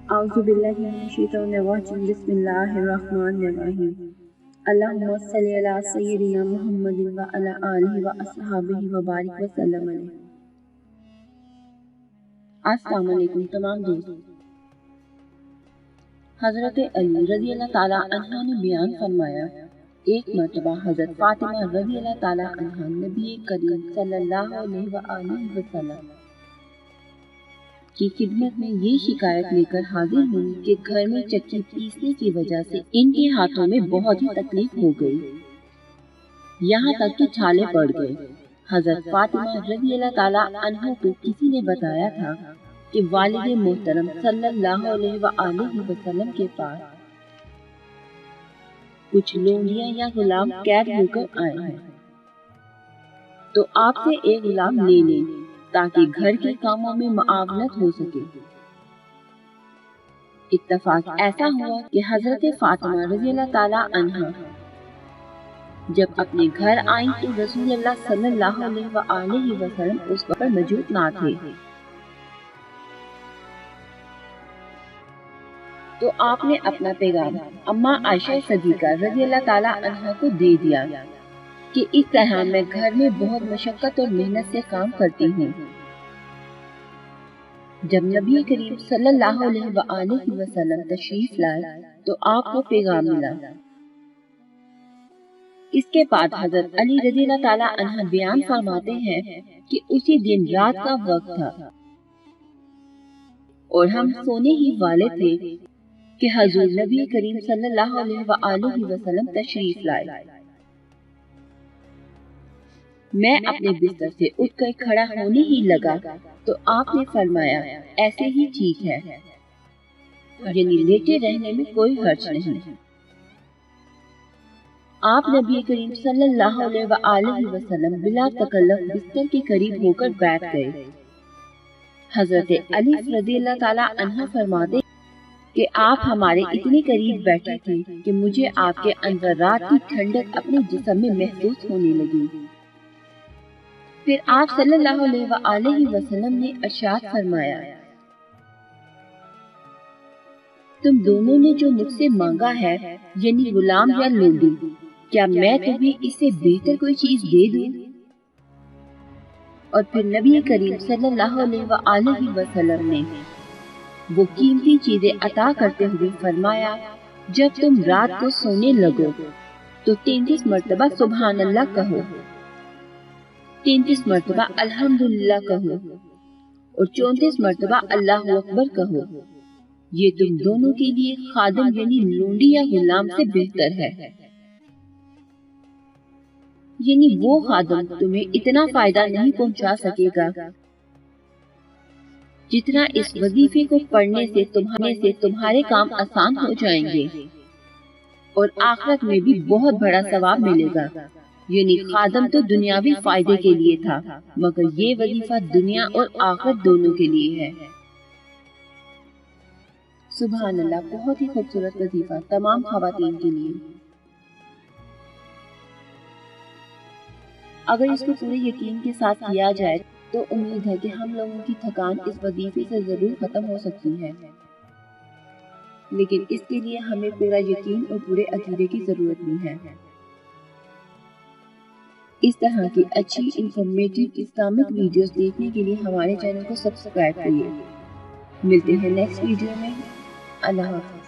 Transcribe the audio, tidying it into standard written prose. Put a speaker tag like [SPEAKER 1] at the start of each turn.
[SPEAKER 1] أعوذ بالله من الشيطان الرجيم بسم الله الرحمن الرحيم اللهم صل على سيدنا محمد وعلى آله وأصحابه وبارك وسلم علیہ۔ السلام علیکم تمام دوست۔ حضرت علی رضی اللہ تعالیٰ عنہ نے بیان فرمایا، ایک مرتبہ حضرت فاطمہ رضی اللہ تعالیٰ عنہ نبی کریم صلی اللہ علیہ وآلہ وسلم کی خدمت میں یہ شکایت لے کر حاضر ہوئی کہ گھر میں چکی پیسنے کی وجہ سے ان کے ہاتھوں میں بہت ہی تکلیف ہو گئی، یہاں تک کہ چھالے پڑ گئے۔ حضرت فاطمہ رضی اللہ تعالیٰ عنہ کو کسی نے بتایا تھا کہ والد محترم صلی اللہ علیہ وآلہ وسلم کے پاس کچھ لونڈیاں یا غلام قید ہو کر آئے ہیں، تو آپ سے ایک غلام لے لیں تاکہ گھر کے کاموں میں معاونت ہو سکے۔ اتفاق ایسا ہوا کہ حضرت فاطمہ رضی اللہ تعالیٰ عنہ جب اپنے گھر آئیں تو رسول اللہ صلی اللہ علیہ وآلہ وسلم اس وقت موجود نہ تھے، تو آپ نے اپنا پیغام اماں عائشہ صدیقہ رضی اللہ تعالیٰ عنہ کو دے دیا کہ اس طرح میں گھر میں بہت مشقت اور محنت سے کام کرتی ہوں۔ جب نبی کریم صلی اللہ علیہ وآلہ وسلم تشریف لائے تو آپ کو پیغام ملا۔ اس کے بعد حضرت علی رضی اللہ تعالیٰ عنہ بیان فرماتے ہیں کہ اسی دن رات کا وقت تھا اور ہم سونے ہی والے تھے کہ حضور نبی کریم صلی اللہ علیہ وآلہ وسلم تشریف لائے۔ میں اپنے بستر سے اٹھ کر کھڑا ہونے ہی لگا تو آپ نے فرمایا ایسے ہی ٹھیک ہے، یعنی لیٹے رہنے میں کوئی حرج نہیں۔ آپ نبی کریم صلی اللہ علیہ وآلہ وسلم بلا تکلف بستر کے قریب ہو کر بیٹھ گئے۔ حضرت علی رضی اللہ تعالیٰ عنہ فرماتے کہ آپ ہمارے اتنے قریب بیٹھے تھے کہ مجھے آپ کے اندرات کی ٹھنڈک اپنے جسم میں محسوس ہونے لگی۔ پھر آپ صلی اللہ علیہ وآلہ وسلم نے ارشاد فرمایا، تم دونوں نے جو مجھ سے مانگا ہے یعنی غلام یا لونڈی، کیا میں تمہیں اس سے بہتر کوئی چیز دے دوں؟ اور پھر نبی کریم صلی اللہ علیہ وآلہ وسلم نے وہ قیمتی چیزیں عطا کرتے ہوئے فرمایا، جب تم رات کو سونے لگو تو 33 مرتبہ سبحان اللہ کہو، 33 مرتبہ الحمدللہ کہو اور 34 مرتبہ اللہ اکبر کہو۔ یہ تم دونوں کے لیے خادم یعنی لونڈی یا غلام سے بہتر ہے، یعنی وہ خادم تمہیں اتنا فائدہ نہیں پہنچا سکے گا جتنا اس وظیفے کو پڑھنے سے تمہارے کام آسان ہو جائیں گے اور آخرت میں بھی بہت بڑا ثواب ملے گا۔ یعنی خادم تو دنیاوی فائدے کے لیے تھا، مگر یہ وظیفہ دنیا اور آخرت دونوں کے لیے ہے۔ سبحان اللہ، بہت ہی خوبصورت وظیفہ تمام خواتین کے لیے۔ اگر اس کو پورے یقین کے ساتھ کیا جائے تو امید ہے کہ ہم لوگوں کی تھکان اس وظیفے سے ضرور ختم ہو سکتی ہے، لیکن اس کے لیے ہمیں پورا یقین اور پورے عقیدے کی ضرورت بھی ہے۔ اس طرح کی اچھی انفارمیٹیو اسلامک ویڈیوز دیکھنے کے لیے ہمارے چینل کو سبسکرائب کریے۔ ملتے ہیں نیکسٹ ویڈیو میں۔ اللہ حافظ۔